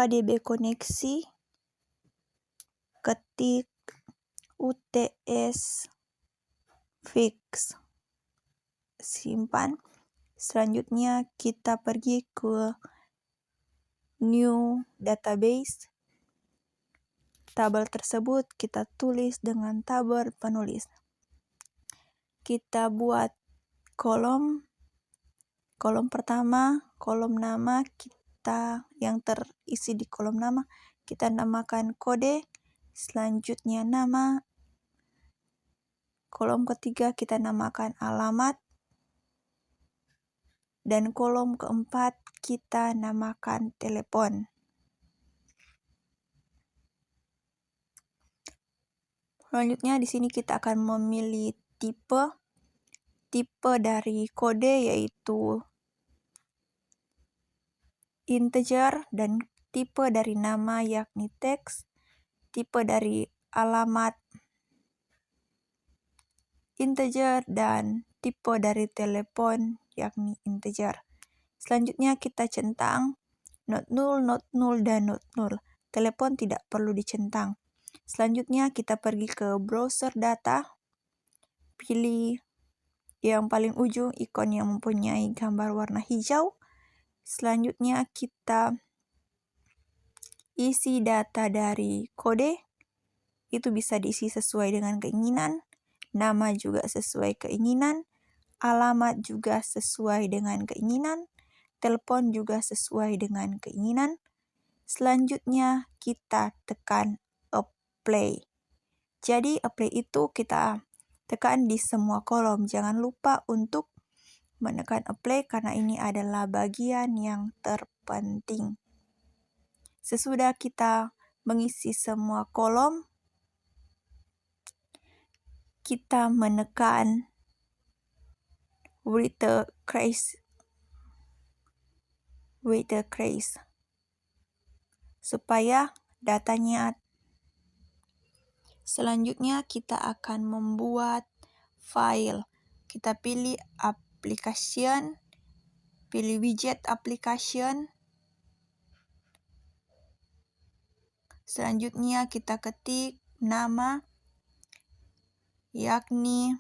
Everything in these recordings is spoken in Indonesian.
Buka DB koneksi, ketik UTS fix, simpan. Selanjutnya kita pergi ke new database. Tabel tersebut kita tulis dengan tabel penulis. Kita buat kolom pertama, kolom nama kita yang terisi di kolom nama, kita namakan kode, selanjutnya nama, kolom ketiga kita namakan alamat, dan kolom keempat kita namakan telepon. Selanjutnya di sini kita akan memilih tipe dari kode yaitu integer, dan tipe dari nama yakni teks, tipe dari alamat integer, dan tipe dari telepon yakni integer. Selanjutnya kita centang not null, dan not null. Telepon tidak perlu dicentang. Selanjutnya kita pergi ke browser data, pilih yang paling ujung ikon yang mempunyai gambar warna hijau. Selanjutnya kita isi data dari kode, itu bisa diisi sesuai dengan keinginan, nama juga sesuai keinginan, alamat juga sesuai dengan keinginan, telepon juga sesuai dengan keinginan. Selanjutnya kita tekan apply. Jadi apply itu kita tekan di semua kolom. Jangan lupa untuk menekan apply karena ini adalah bagian yang terpenting. Sesudah kita mengisi semua kolom, kita menekan with the crease supaya datanya. Selanjutnya kita akan membuat file. Kita pilih application, pilih widget application. Selanjutnya kita ketik nama yakni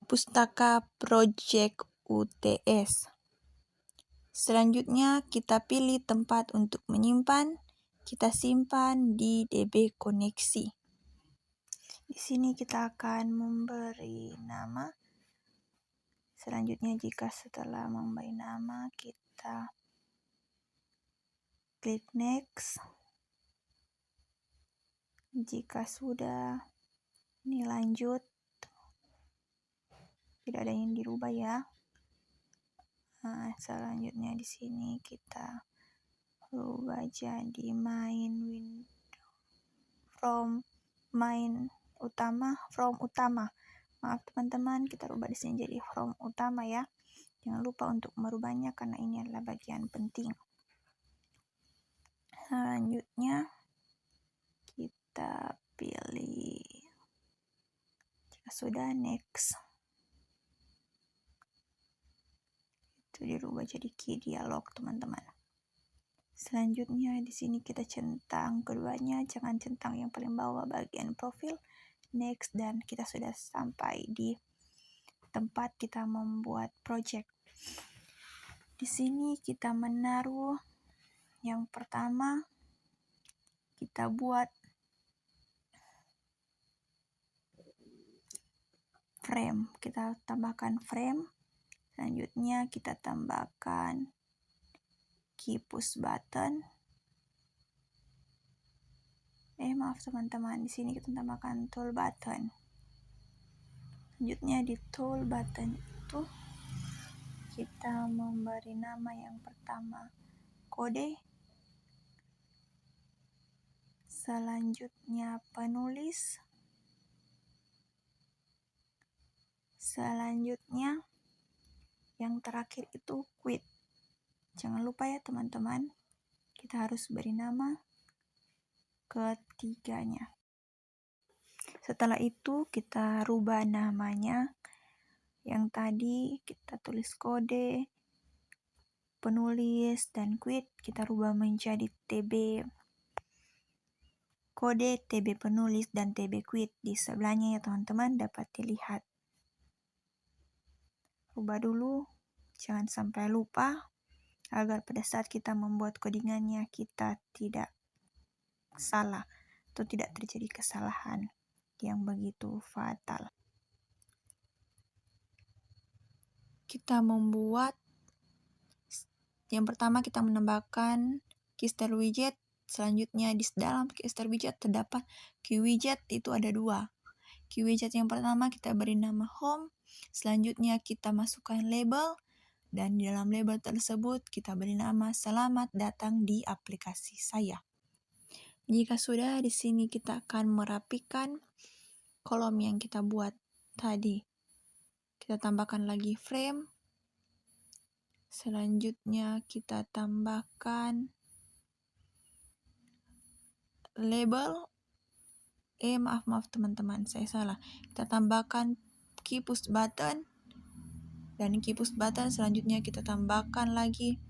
Pustaka Project UTS. Selanjutnya kita pilih tempat untuk menyimpan. Kita simpan di DB koneksi. Di sini kita akan memberi nama. Selanjutnya jika setelah memberi nama kita klik next. Jika sudah, ini lanjut. Tidak ada yang dirubah ya. Selanjutnya di sini kita rubah jadi from utama. Maaf teman-teman, kita rubah di sini jadi from utama ya. Jangan lupa untuk merubahnya karena ini adalah bagian penting. Selanjutnya kita pilih, jika sudah next. Itu dirubah jadi key dialog teman-teman. Selanjutnya di sini kita centang keduanya, jangan centang yang paling bawah bagian profil, next, dan kita sudah sampai di tempat kita membuat project. Di sini kita menaruh yang pertama, kita buat frame, kita tambahkan frame. Selanjutnya kita tambahkan key push button. Maaf teman-teman, di sini kita tambahkan tool button. Selanjutnya di tool button itu kita memberi nama yang pertama kode. Selanjutnya penulis. Selanjutnya yang terakhir itu quit. Jangan lupa ya teman-teman, kita harus beri nama ketiganya. Setelah itu kita rubah namanya. Yang tadi kita tulis kode, penulis dan quit kita rubah menjadi TB kode, TB penulis, dan TB quit. Di sebelahnya ya teman-teman dapat dilihat. Rubah dulu, jangan sampai lupa, agar pada saat kita membuat codingannya kita tidak salah atau tidak terjadi kesalahan yang begitu fatal. Kita membuat, yang pertama kita menambahkan keystyle widget. Selanjutnya di dalam keystyle widget terdapat key widget, itu ada 2. Key widget yang pertama kita beri nama home, selanjutnya kita masukkan label, dan di dalam label tersebut kita beri nama selamat datang di aplikasi saya. Jika sudah, di sini kita akan merapikan kolom yang kita buat tadi. Kita tambahkan lagi frame, selanjutnya kita tambahkan label. Maaf teman-teman, saya salah. Kita tambahkan key push button, dan key push button selanjutnya kita tambahkan lagi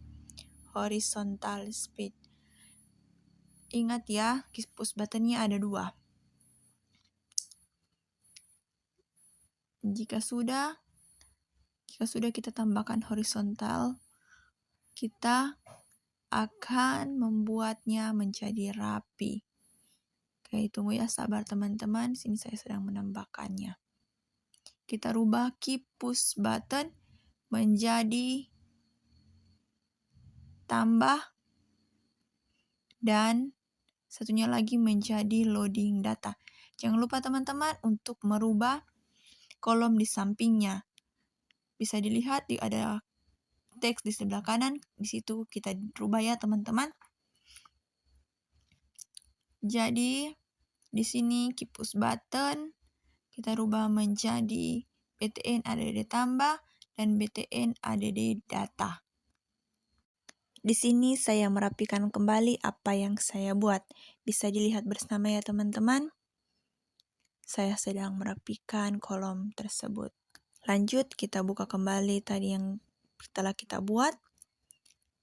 horizontal speed. Ingat ya, key push buttonnya ada 2. Jika sudah kita tambahkan horizontal, kita akan membuatnya menjadi rapi. Oke, tunggu ya, sabar teman-teman, sini saya sedang menambahkannya. Kita rubah key push button menjadi tambah, dan satunya lagi menjadi loading data. Jangan lupa teman-teman untuk merubah kolom di sampingnya. Bisa dilihat ada teks di sebelah kanan, di situ kita rubah ya teman-teman. Jadi di sini key push button kita rubah menjadi btn add tambah dan btn add data. Di sini saya merapikan kembali apa yang saya buat. Bisa dilihat bersama ya teman-teman. Saya sedang merapikan kolom tersebut. Lanjut, kita buka kembali tadi yang telah kita buat.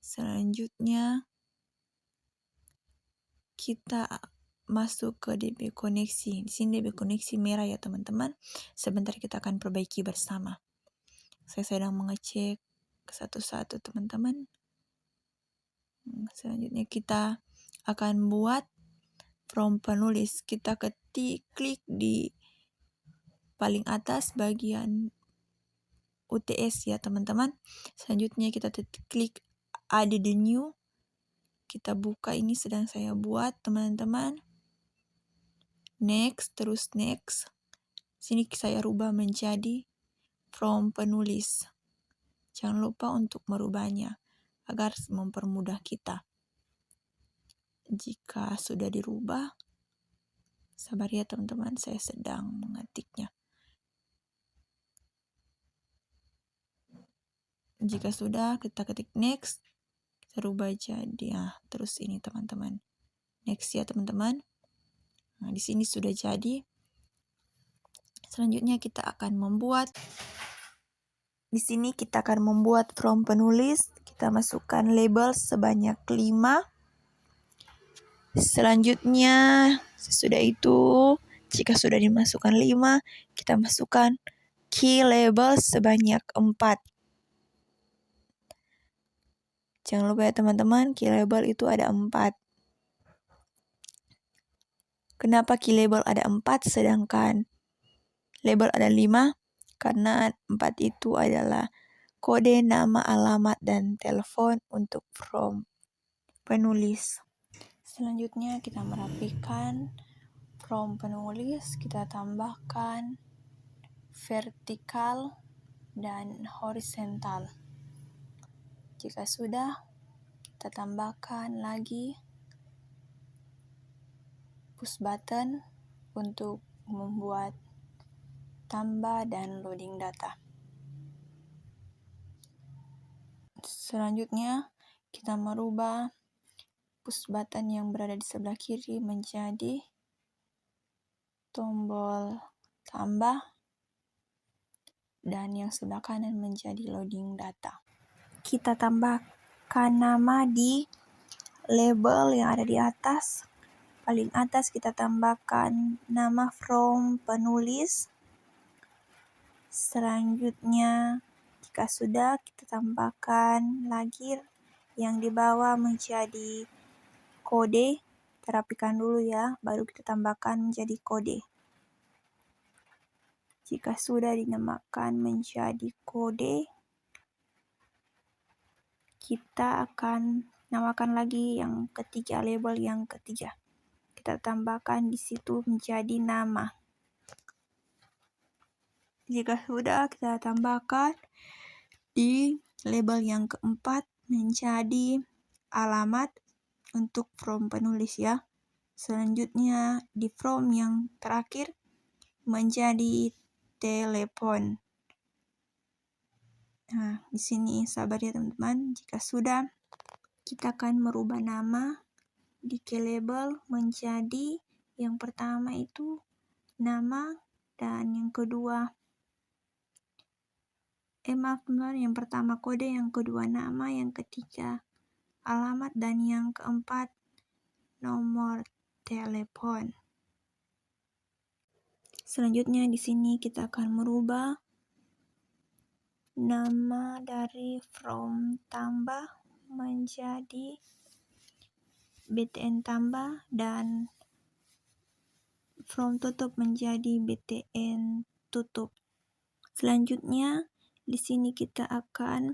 Selanjutnya kita masuk ke DB koneksi. Di sini DB koneksi merah ya teman-teman. Sebentar kita akan perbaiki bersama. Saya sedang mengecek satu-satu teman-teman. Selanjutnya kita akan buat from penulis. Kita klik di paling atas bagian UTS ya teman-teman. Selanjutnya kita klik add the new. Kita buka, ini sedang saya buat teman-teman. Next, terus next. Sini saya rubah menjadi from penulis. Jangan lupa untuk merubahnya agar mempermudah kita. Jika sudah dirubah, sabar ya teman-teman, saya sedang mengetiknya. Jika sudah, kita ketik next. Kita rubah jadi terus ini teman-teman. Next ya teman-teman. Nah, di sini sudah jadi. Selanjutnya kita akan membuat, di sini kita akan membuat from penulis. Kita masukkan label sebanyak 5. Selanjutnya, sesudah itu, jika sudah dimasukkan 5, kita masukkan key label sebanyak 4. Jangan lupa ya teman-teman, key label itu ada 4. Kenapa key label ada 4 sedangkan label ada 5? Karena 4 itu adalah kode, nama, alamat, dan telepon untuk from penulis. Selanjutnya kita merapikan from penulis, kita tambahkan vertikal dan horizontal. Jika sudah, kita tambahkan lagi push button untuk membuat tambah dan loading data. Selanjutnya, kita merubah push button yang berada di sebelah kiri menjadi tombol tambah, dan yang sebelah kanan menjadi loading data. Kita tambah tambahkan nama di label yang ada di atas. Paling atas kita tambahkan nama from penulis. Selanjutnya, jika sudah, kita tambahkan lagi yang di bawah menjadi kode. Kita rapikan dulu ya, baru kita tambahkan menjadi kode. Jika sudah dinamakan menjadi kode, kita akan namakan lagi yang ketiga, label yang ketiga. Kita tambahkan di situ menjadi nama. Jika sudah, kita tambahkan di label yang keempat menjadi alamat untuk from penulis ya. Selanjutnya di from yang terakhir menjadi telepon. Nah, di sini sabar ya teman-teman. Jika sudah, kita akan merubah nama di ke label menjadi yang pertama itu nama, dan yang kedua yang pertama kode, yang kedua nama, yang ketiga alamat, dan yang keempat nomor telepon. Selanjutnya di sini kita akan merubah nama dari from tambah menjadi BTN tambah, dan from tutup menjadi BTN tutup. Selanjutnya di sini kita akan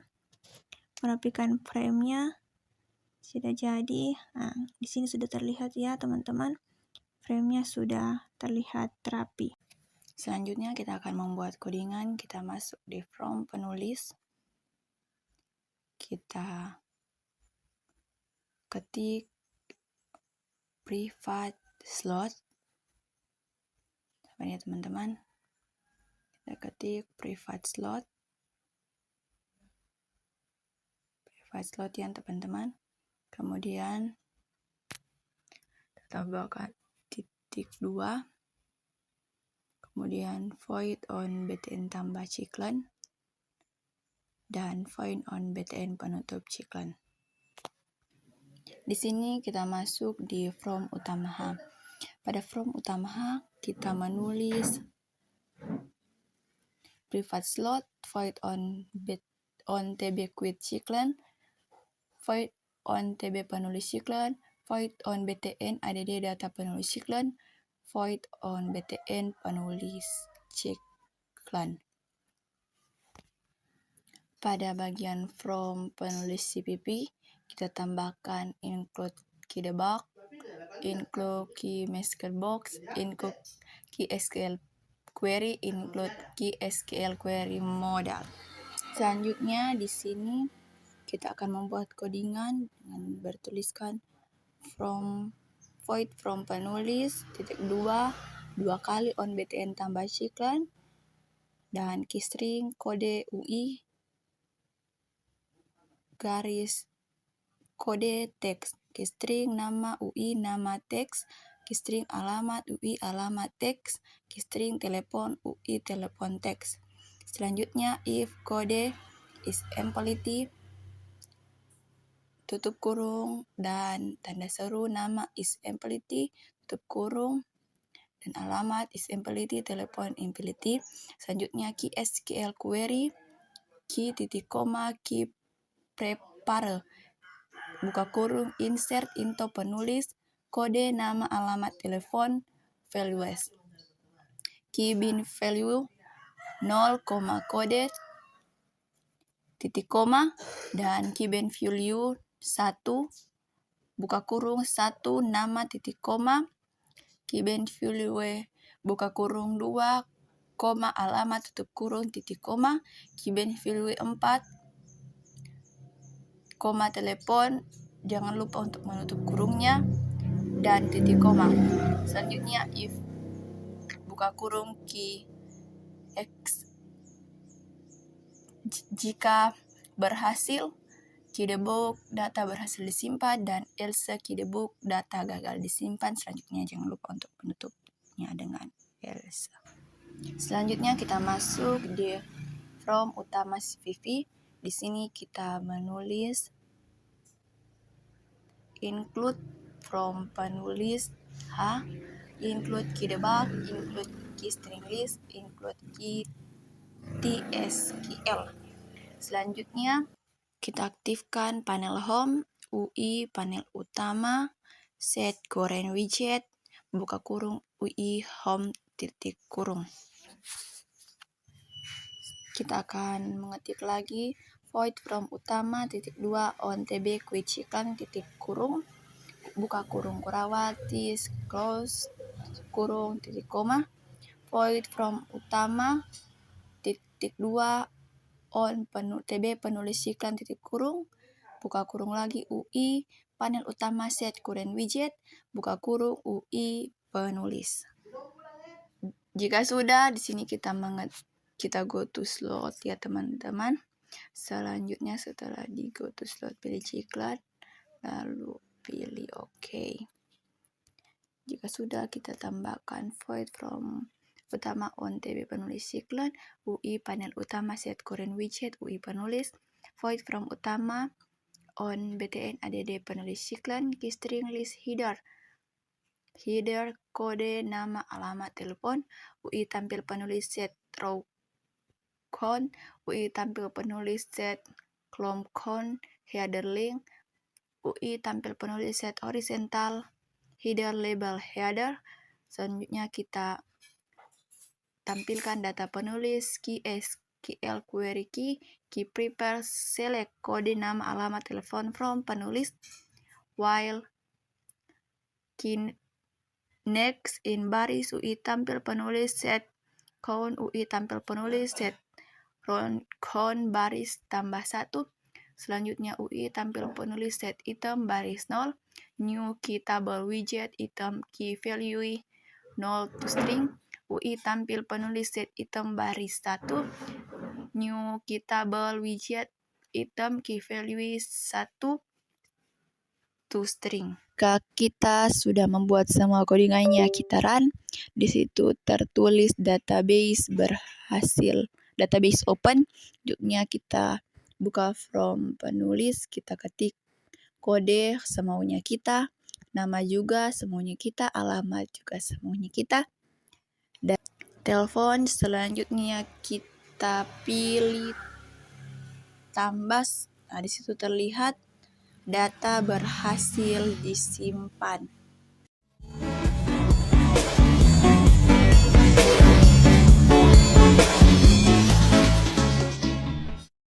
merapikan frame-nya. Sudah jadi. Nah, di sini sudah terlihat ya teman-teman. Frame-nya sudah terlihat rapi. Selanjutnya kita akan membuat codingan. Kita masuk di from penulis. Kita ketik private slot. Apa ya teman-teman? Kita ketik private slot. Private slot ya teman-teman. Kemudian kita tambahkan titik 2. Kemudian void on BTN tambah ciklan. Dan void on BTN penutup ciklan. Di sini kita masuk di from utama H. Pada from utama H, kita menulis private slot, void on TB quit ciklan, void on TB penulis ciklan, void on BTN ADD data penulis ciklan, void on BTN penulis ciklan. Pada bagian from penulis CPP, kita tambahkan include key debug, include key masker box, include key SQL query, include key SQL query modal. Selanjutnya di sini kita akan membuat codingan dengan bertuliskan from void from penulis titik 2 kali on BTN tambah ciklan, dan key string kode UI garis kode teks, key string nama UI nama teks, key string alamat UI alamat teks, key string telepon UI telepon teks. Selanjutnya if kode is empty tutup kurung dan tanda seru, nama is empty tutup kurung, dan alamat is empty telepon empty. Selanjutnya key SQL query key titik koma key prepare buka kurung insert into penulis kode nama alamat telepon values key bin value 0, kode titik koma, dan key bin value 1 buka kurung 1 nama titik koma, key bin value buka kurung 2, alamat tutup kurung titik koma, key bin value 4, telepon, jangan lupa untuk menutup kurungnya, dan titik koma. Selanjutnya if buka kurung key x jika berhasil key debug data berhasil disimpan, dan else key debug data gagal disimpan. Selanjutnya jangan lupa untuk menutupnya dengan else. Selanjutnya kita masuk di from utama CPP. Di sini kita menulis include from penulis H, include key debug, include key string list, include key TSQL. Selanjutnya kita aktifkan panel home, UI panel utama, set current widget, buka kurung UI home titik kurung. Kita akan mengetik lagi void from utama titik 2 on tb quit iklan titik kurung, buka kurung kurawatis close kurung titik koma, void from utama titik 2 on tb penulis iklan titik kurung, buka kurung lagi UI panel utama set current widget, buka kurung UI penulis. Jika sudah, di sini kita go to slot ya teman-teman. Selanjutnya setelah di go to slot pilih iklan, lalu pilih OK. Jika sudah, kita tambahkan void from utama on tb penulis iklan, UI panel utama set current widget UI penulis, void from utama on btn add penulis iklan, key string list header, kode, nama, alamat, telepon, UI tampil penulis set row count, UI tampil penulis set column count, header link, UI tampil penulis set horizontal, header label header. Selanjutnya kita tampilkan data penulis, key SQL query key prepare, select kode, nama, alamat, telepon from penulis, while key next in baris UI tampil penulis set count, UI tampil penulis set round count baris tambah 1. Selanjutnya UI tampil penulis set item baris 0, new key table widget item key value 0 to string, UI tampil penulis set item baris 1, new key table widget item key value 1 to string. Jika kita sudah membuat semua codingannya, kita run. Di situ tertulis database berhasil, database open. Selanjutnya kita buka from penulis, kita ketik kode semaunya kita, nama juga semaunya kita, alamat juga semaunya kita, dan telepon. Selanjutnya kita pilih tambah. Nah, di situ terlihat data berhasil disimpan.